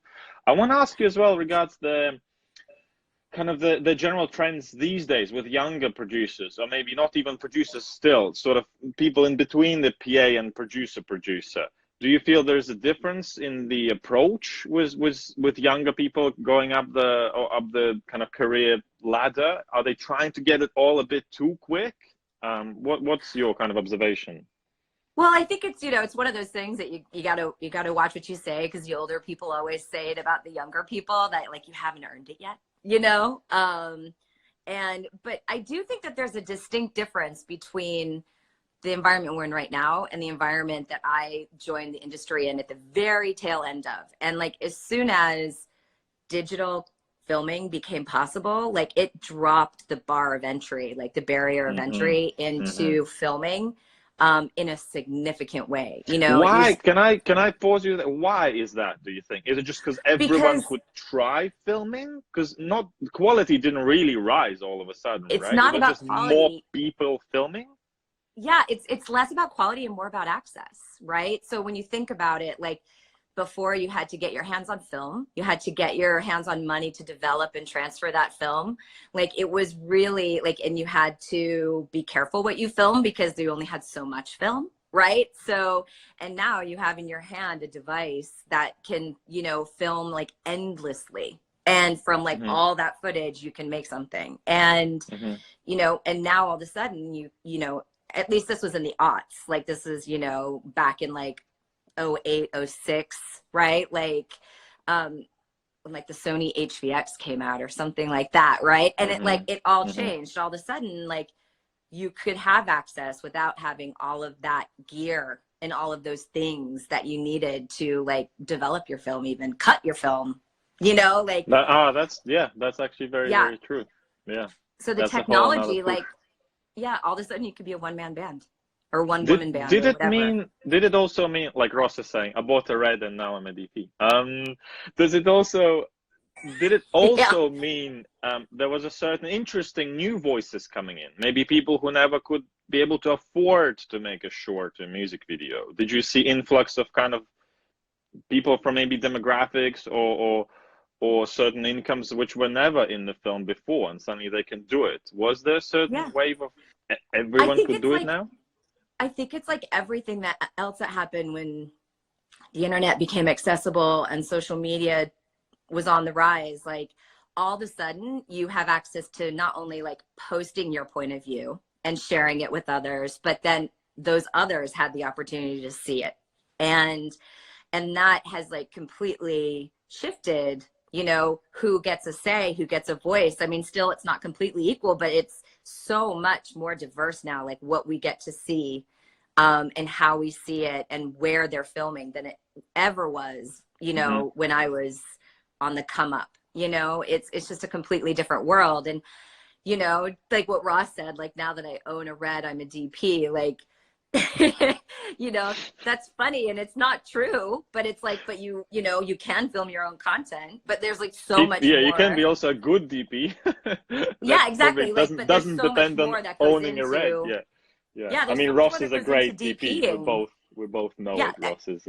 I want to ask you as well regards the kind of the general trends these days with younger producers, or maybe not even producers still, sort of people in between the PA and producer. Do you feel there's a difference in the approach with younger people going up the kind of career ladder? Are they trying to get it all a bit too quick? What's your kind of observation? Well, I think it's, you know, it's one of those things that you gotta watch what you say, because the older people always say it about the younger people that like you haven't earned it yet, you know. But I do think that there's a distinct difference between the environment we're in right now and the environment that I joined the industry in at the very tail end of. And like as soon as digital filming became possible, like it dropped the bar of entry, like the barrier of Hmm. entry Hmm. into filming in a significant way. You know, it Why? used Can I pause you there? Why is that, do you think? Is it just because everyone because could try filming? Because not quality didn't really rise all of a sudden, it's right? It not was about just more quality. people filming. Yeah, it's less about quality and more about access, right? So when you think about it, like before you had to get your hands on film, you had to get your hands on money to develop and transfer that film. Like it was really like, and you had to be careful what you film because you only had so much film, right? So, and now you have in your hand a device that can, you know, film like endlessly. And from like Hmm. all that footage, you can make something. And, Hmm. you know, and now all of a sudden you know, at least this was in the aughts, like this is, you know, back in like 08, 06, right? Like when like the Sony HVX came out or something like that, right? And it like Hmm. it all Hmm. changed. All of a sudden, like you could have access without having all of that gear and all of those things that you needed to like develop your film, even cut your film, you know, like That's actually very, yeah. very true. Yeah, So the that's a whole another technology, push. like, yeah, all of a sudden you could be a one-man band or one Did woman band did or it whatever. mean? Did it also mean, like Ross is saying, I bought a red and now I'm a DP? Does it also? Did it Yeah. also mean there was a certain interesting new voices coming in? Maybe people who never could be able to afford to make a short or music video. Did you see influx of kind of people from maybe demographics or certain incomes which were never in the film before, and suddenly they can do it? Was there a certain Yeah. wave of I everyone think could it's do it like now? I think it's like everything that else that happened when the internet became accessible and social media was on the rise. Like all of a sudden you have access to not only like posting your point of view and sharing it with others, but then those others had the opportunity to see it. And that has like completely shifted, you know, who gets a say, who gets a voice. I mean, still it's not completely equal, but it's so much more diverse now, like what we get to see, and how we see it and where they're filming than it ever was, you know, when I was on the come up. You know, it's just a completely different world. And, you know, like what Ross said, like now that I own a red, I'm a DP, like, you know, that's funny and it's not true, but it's like, but you know, you can film your own content, but there's like so much more. You can be also a good DP. Yeah, exactly. Like, but there's so much more that goes owning into a red. Yeah. I mean, so Ross is a great DP. We both know it. Ross is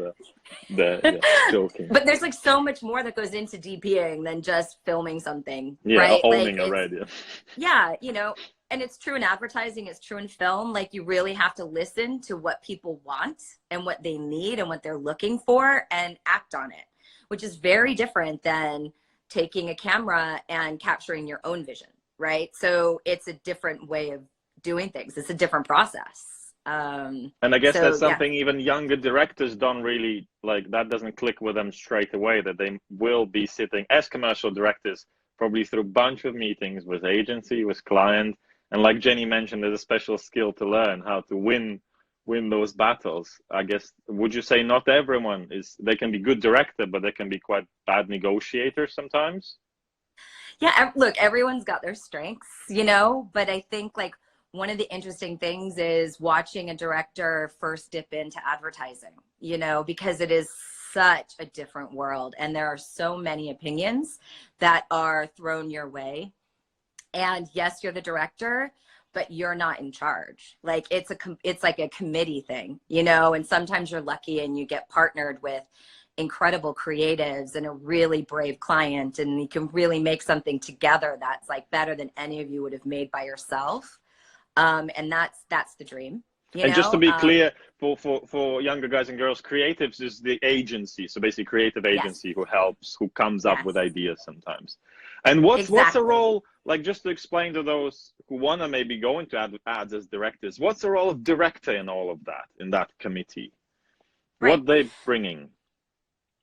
joking. But there's like so much more that goes into DPing than just filming something, yeah, right? Owning like, a red. Yeah, you know, and it's true in advertising, it's true in film. Like you really have to listen to what people want and what they need and what they're looking for and act on it, which is very different than taking a camera and capturing your own vision, right? So it's a different way of doing things. It's a different process. And I guess that's something even younger directors don't really like, that doesn't click with them straight away, that they will be sitting as commercial directors probably through a bunch of meetings with agency, with client. And like Jenny mentioned, there's a special skill to learn how to win those battles. I guess, would you say not everyone they can be good director, but they can be quite bad negotiators sometimes? Yeah, look, everyone's got their strengths, you know, but I think like one of the interesting things is watching a director first dip into advertising, you know, because it is such a different world and there are so many opinions that are thrown your way. And yes, you're the director, but you're not in charge. Like it's like a committee thing, you know, and sometimes you're lucky and you get partnered with incredible creatives and a really brave client, and you can really make something together that's like better than any of you would have made by yourself. And that's the dream. And just to be clear, for younger guys and girls, creatives is the agency. So basically creative agency who helps, who comes up with ideas sometimes. And what's the role, like just to explain to those who want to maybe go into ads as directors, what's the role of director in all of that, in that committee? Right. What they bringing?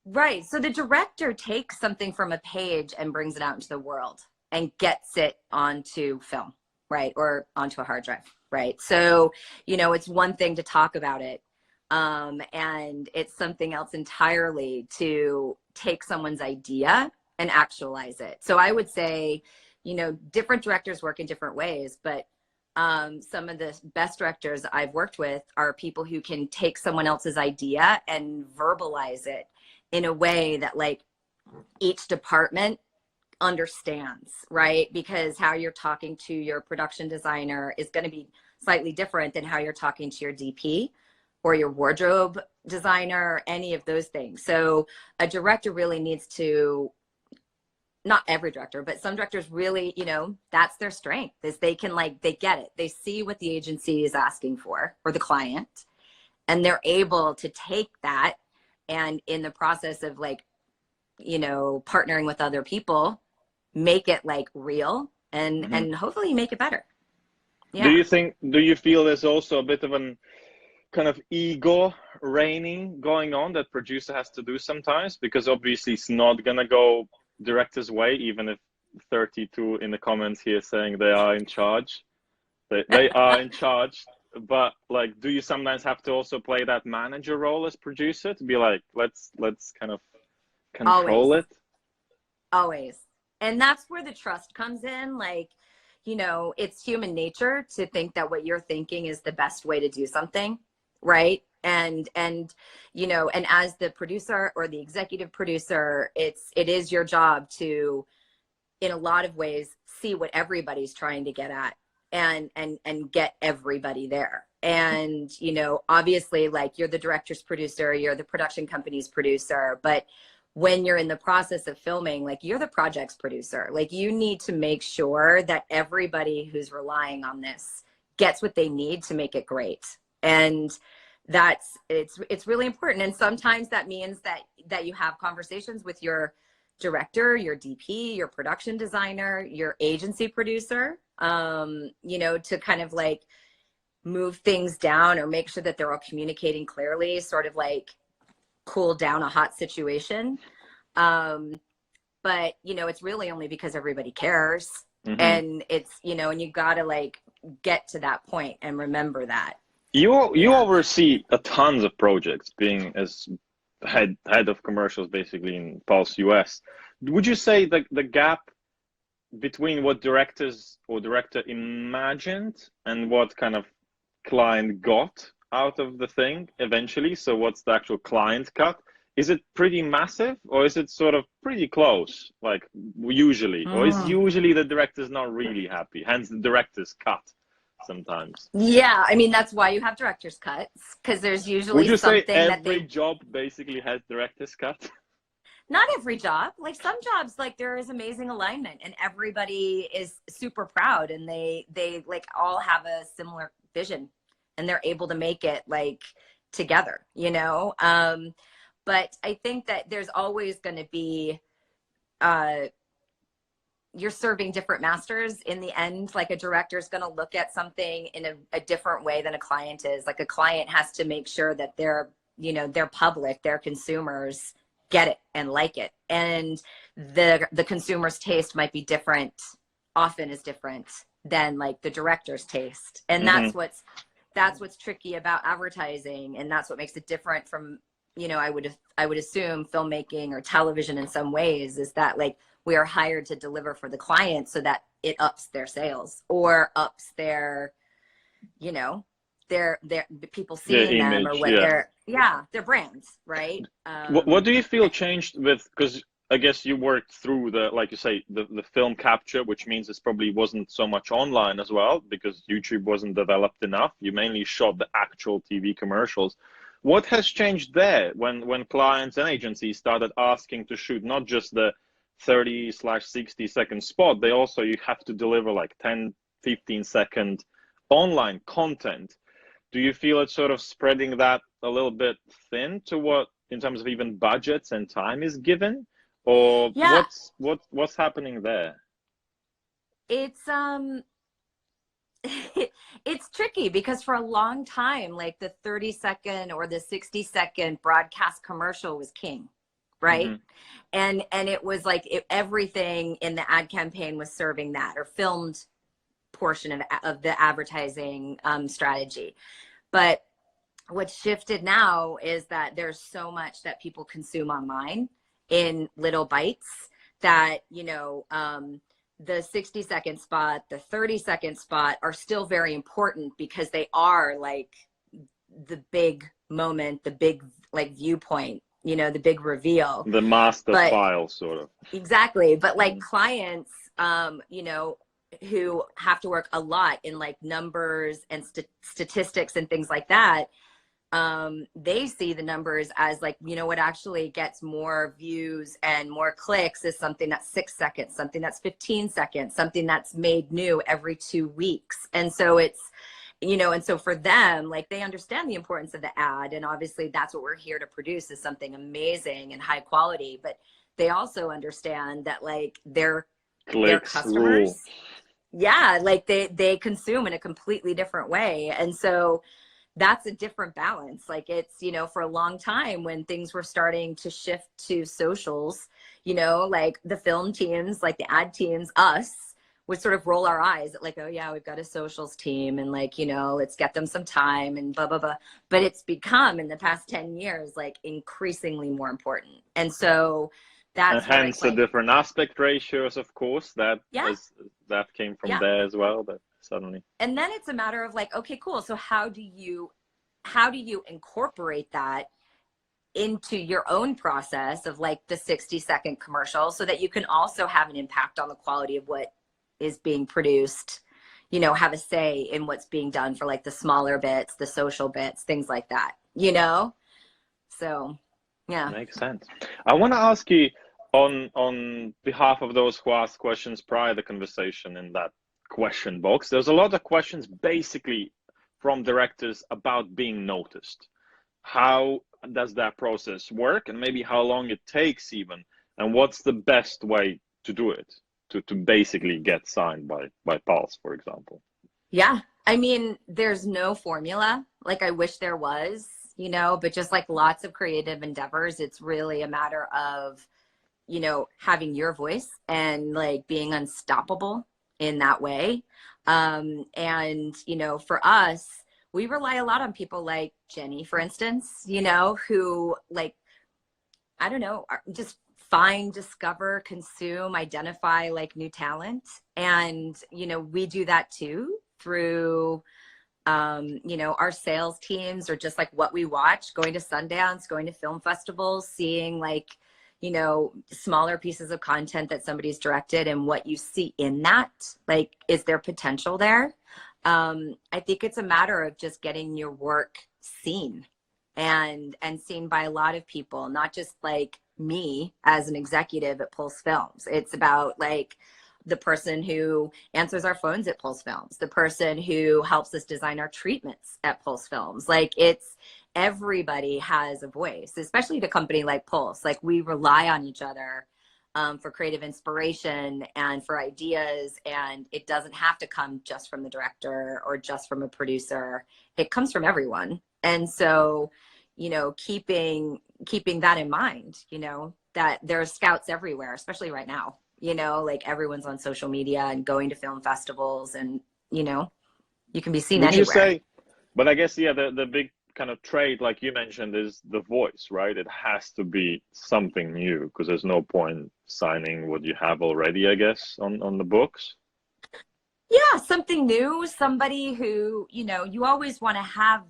Right. So the director takes something from a page and brings it out into the world and gets it onto film, right? Or onto a hard drive, right? So, you know, it's one thing to talk about it. And it's something else entirely to take someone's idea and actualize it. So I would say, you know, different directors work in different ways, but some of the best directors I've worked with are people who can take someone else's idea and verbalize it in a way that like each department understands, right? Because how you're talking to your production designer is going to be slightly different than how you're talking to your DP or your wardrobe designer, any of those things. So a director really needs to, not every director, but some directors really, you know, that's their strength, is they can like, they get it. They see what the agency is asking for, or the client, and they're able to take that and in the process of like, you know, partnering with other people, make it like real and and hopefully make it better. Yeah. Do you feel there's also a bit of an kind of ego reigning going on that producer has to do sometimes? Because obviously it's not gonna go director's way, even if 32 in the comments here saying they are in charge. They are in charge. But like, do you sometimes have to also play that manager role as producer to be like, let's kind of control it? Always. And that's where the trust comes in. Like, you know, it's human nature to think that what you're thinking is the best way to do something, right? And you know, and as the producer or the executive producer, it is your job to, in a lot of ways, see what everybody's trying to get at and get everybody there. And, you know, obviously, like, you're the director's producer, you're the production company's producer, but when you're in the process of filming, like, you're the project's producer. Like, you need to make sure that everybody who's relying on this gets what they need to make it great. And it's really important. And sometimes that means that you have conversations with your director, your DP, your production designer, your agency producer, you know, to kind of like move things down or make sure that they're all communicating clearly, sort of like cool down a hot situation. But, you know, it's really only because everybody cares. And it's, you know, and you got to like get to that point and remember that. You oversee a tons of projects, being as head of commercials basically in Pulse US. Would you say the gap between what directors or director imagined and what kind of client got out of the thing eventually, so what's the actual client cut, is it pretty massive, or is it sort of pretty close, like usually, or is usually the director's not really happy, hence the director's cut sometimes? Yeah, I mean, that's why you have director's cuts, because there's usually Would you something say that every job basically has director's cut? Not every job. Like some jobs, like there is amazing alignment and everybody is super proud and they like all have a similar vision and they're able to make it like together, you know? But I think that there's always going to be, you're serving different masters in the end. Like a director is going to look at something in a different way than a client is. Like a client has to make sure that their, you know, their public, their consumers get it and like it. And the consumer's taste might be different, often is different than like the director's taste. And that's what's tricky about advertising. And that's what makes it different from, you know, I would assume filmmaking or television in some ways, is that like we are hired to deliver for the client so that it ups their sales or ups their, you know, their people seeing them or what their brands, right? What do you feel changed with, because I guess you worked through the, like you say, the film capture, which means it probably wasn't so much online as well because YouTube wasn't developed enough. You mainly shot the actual TV commercials. What has changed there when clients and agencies started asking to shoot not just the 30/60 second spot, you have to deliver like 10-15 second online content? Do you feel it's sort of spreading that a little bit thin to what, in terms of even budgets and time is given, or what's happening there? It's it's tricky because for a long time, like the 30-second or the 60-second broadcast commercial was king, right? And it was like everything in the ad campaign was serving that, or filmed portion of the advertising strategy. But what's shifted now is that there's so much that people consume online in little bites that, you know, the 60-second spot, the 30-second spot are still very important because they are like the big moment, the big like viewpoint, you know, the big reveal. The master file sort of. Exactly. But like clients, you know, who have to work a lot in like numbers and statistics and things like that, they see the numbers as like, you know, what actually gets more views and more clicks is something that's 6 seconds, something that's 15 seconds, something that's made new every 2 weeks. And so it's, you know, and so for them, like they understand the importance of the ad, and obviously that's what we're here to produce, is something amazing and high quality, but they also understand that like their customers, like they consume in a completely different way. And so that's a different balance. Like it's, you know, for a long time when things were starting to shift to socials, you know, like the film teams, like the ad teams, us would sort of roll our eyes at like, oh yeah, we've got a socials team and like, you know, let's get them some time and blah, blah, blah. But it's become in the past 10 years, like increasingly more important. And so that's and hence the different aspect ratios, of course, that came from there as well, that suddenly. And then it's a matter of like, okay, cool. So how do you incorporate that into your own process of like the 60-second commercial so that you can also have an impact on the quality of what is being produced, you know, have a say in what's being done for like the smaller bits, the social bits, things like that, you know? So, yeah. Makes sense. I want to ask you on behalf of those who asked questions prior to the conversation in that question box, there's a lot of questions basically from directors about being noticed. How does that process work, and maybe how long it takes even, and what's the best way to do it, to basically get signed by Pulse, for example? Yeah. I mean, there's no formula. Like, I wish there was, you know, but just like lots of creative endeavors, it's really a matter of, you know, having your voice and like being unstoppable in that way. And, you know, for us, we rely a lot on people like Jenni, for instance, you know, who like, I don't know, just find, discover, consume, identify like new talent. And, you know, we do that too through, you know, our sales teams, or just like what we watch, going to Sundance, going to film festivals, seeing like, you know, smaller pieces of content that somebody's directed, and what you see in that, like, is there potential there? I think it's a matter of just getting your work seen and seen by a lot of people, not just like me as an executive at Pulse Films. It's about like the person who answers our phones at Pulse Films, the person who helps us design our treatments at Pulse Films. Like, it's, everybody has a voice, especially at a company like Pulse. Like, we rely on each other for creative inspiration and for ideas, and it doesn't have to come just from the director or just from a producer. It comes from everyone. And so, you know, keeping that in mind, you know, that there are scouts everywhere, especially right now, you know, like everyone's on social media and going to film festivals, and, you know, you can be seen Would anywhere. you say, but I guess, yeah, the big kind of trait, like you mentioned, is the voice, right? It has to be something new, because there's no point signing what you have already, I guess, on the books. Yeah, something new, somebody who, you know, you always want to have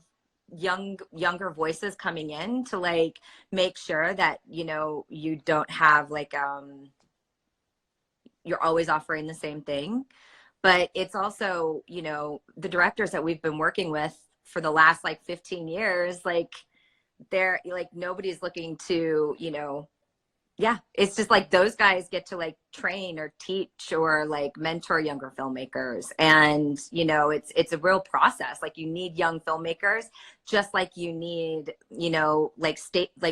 younger voices coming in to like make sure that, you know, you don't have like you're always offering the same thing. But it's also, you know, the directors that we've been working with for the last like 15 years, like, they're like, nobody's looking to, you know, yeah, it's just like those guys get to like train or teach or like mentor younger filmmakers. And, you know, it's a real process. Like, you need young filmmakers, just like you need, you know, like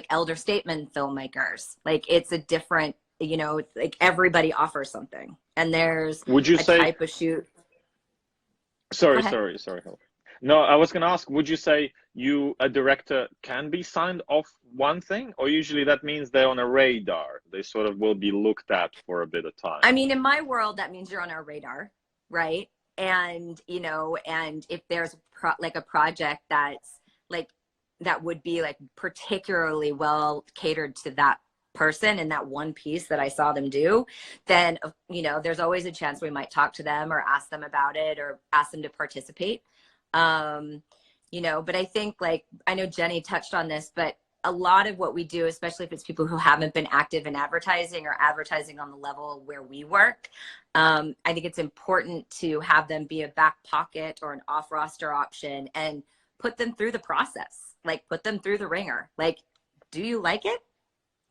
elder statesman filmmakers. Like, it's a different, you know, like everybody offers something, and there's Would you a say, type of shoot. sorry. No, I was going to ask, would you say a director can be signed off one thing, or usually that means they're on a radar? They sort of will be looked at for a bit of time. I mean, in my world, that means you're on our radar, right? And, you know, and if there's like a project that's like, that would be like particularly well catered to that person and that one piece that I saw them do, then, you know, there's always a chance we might talk to them or ask them about it or ask them to participate. You know, but I think, like, I know Jenni touched on this, but a lot of what we do, especially if it's people who haven't been active in advertising or advertising on the level where we work, I think it's important to have them be a back pocket or an off roster option and put them through the process, like put them through the ringer. Like, do you like it?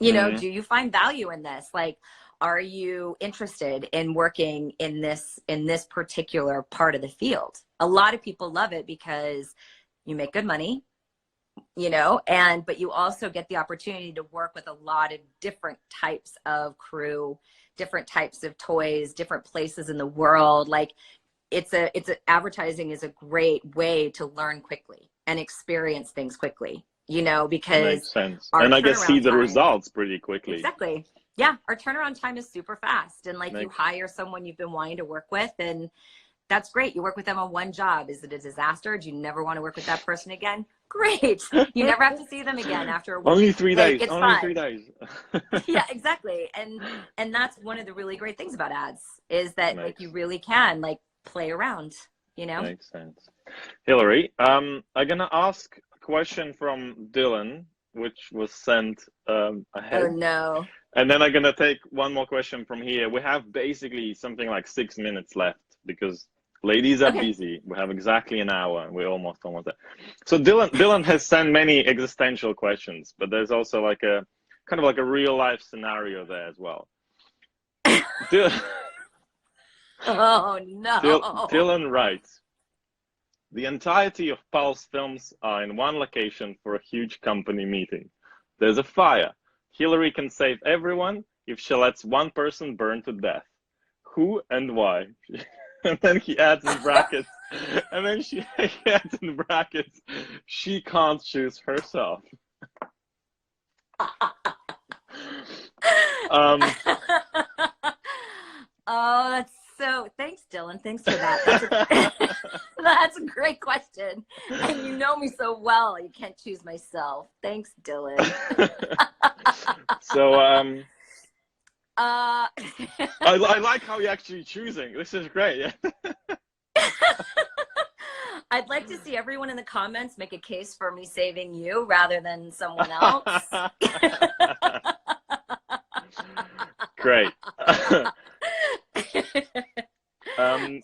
You know, do you find value in this? Like, are you interested in working in this particular part of the field? A lot of people love it because you make good money, you know, but you also get the opportunity to work with a lot of different types of crew, different types of toys, different places in the world. Like, advertising is a great way to learn quickly and experience things quickly, you know, because makes sense. And I guess see the results pretty quickly. Exactly. Yeah. Our turnaround time is super fast. And like, you Makes hire someone you've been wanting to work with, and that's great. You work with them on one job. Is it a disaster? Do you never want to work with that person again? Great. You never have to see them again after a week. Only 3 days. It's Only fine. 3 days. Yeah, exactly. And that's one of the really great things about ads, is that like you Makes- really can like play around, you know? Makes sense. Hillary, I'm gonna ask a question from Dylan, which was sent ahead. Oh no. And then I'm gonna take one more question from here. We have basically something like 6 minutes left because ladies are busy. We have exactly an hour. We're almost there. So Dylan has sent many existential questions, but there's also like a kind of like a real life scenario there as well. Oh no. Dylan writes, the entirety of Pulse Films are in one location for a huge company meeting. There's a fire. Hillary can save everyone if she lets one person burn to death. who and why. And then he adds in brackets, and then he adds in brackets, she can't choose herself. Oh, that's so, thanks, Dylan. Thanks for that. That's a great question. And you know me so well, you can't choose myself. Thanks, Dylan. So, I like how you're actually choosing. This is great. Yeah. I'd like to see everyone in the comments make a case for me saving you rather than someone else. Great.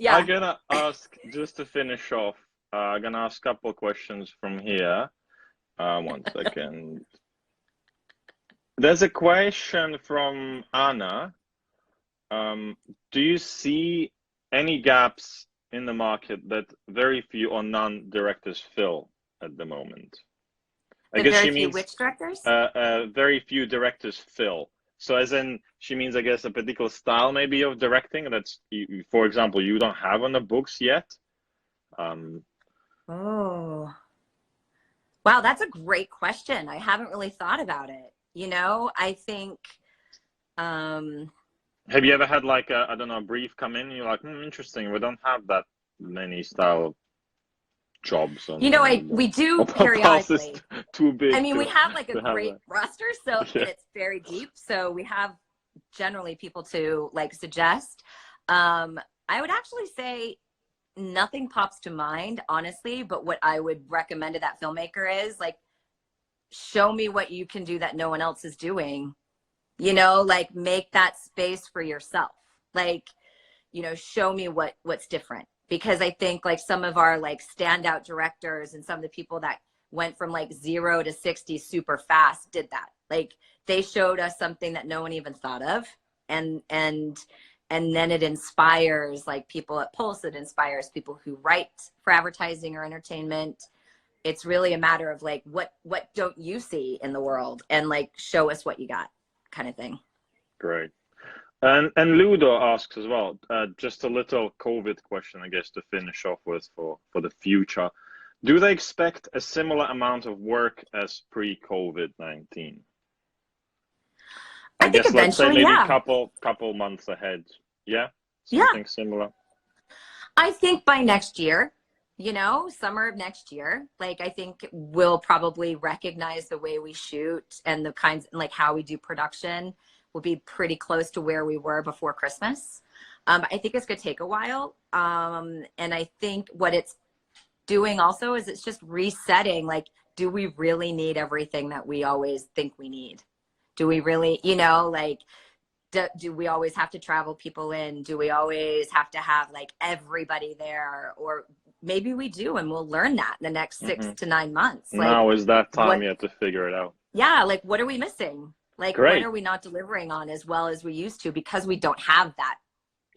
Yeah. I'm gonna ask, just to finish off, I'm gonna ask a couple questions from here. 1 second. There's a question from Anna. Do you see any gaps in the market that very few or none directors fill at the moment? I guess she means which directors? very few directors fill. So as in, she means, I guess, a particular style maybe of directing that's, for example, you don't have on the books yet. Oh, wow, that's a great question. I haven't really thought about it. You know, I think. Have you ever had like a, I don't know, a brief come in and you're like, interesting, we don't have that many style jobs on, you know, we do periodically. Too big. I mean, we have like a great roster, so Yeah. and it's very deep. So we have generally people to like suggest. I would actually say nothing pops to mind, honestly, but what I would recommend to that filmmaker is like, show me what you can do that no one else is doing. You know, like make that space for yourself. Like, you know, show me what's different. Because I think like some of our like standout directors and some of the people that went from like 0 to 60 super fast did that. Like they showed us something that no one even thought of. And then it inspires like people at Pulse, it inspires people who write for advertising or entertainment. It's really a matter of like, what don't you see in the world, and like, show us what you got, kind of thing. Great. And Ludo asks as well, just a little COVID question, I guess, to finish off with for the future. Do they expect a similar amount of work as pre-COVID-19? I think guess let's say maybe yeah. couple months ahead. Yeah? Something similar. I think by next year, you know, summer of next year, like I think we'll probably recognize the way we shoot and the kinds, like how we do production will be pretty close to where we were before Christmas. I think it's going to take a while. And I think what it's doing also is it's just resetting, like, do we really need everything that we always think we need? Do we really, you know, like, do we always have to travel people in? Do we always have to have like everybody there? Or maybe we do, and we'll learn that in the next 6 to 9 months. Like, now is that time you have to figure it out. Yeah, like what are we missing? Like, Great. what are we not delivering on as well as we used to because we don't have that.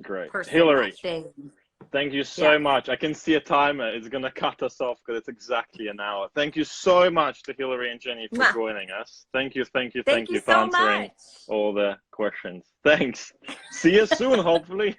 Great. Person, Hillary, that thing. Thank you so much. I can see a timer. It's going to cut us off because it's exactly an hour. Thank you so much to Hillary and Jenni for joining us. Thank you for so answering much. all the questions. Thanks. See you soon, hopefully.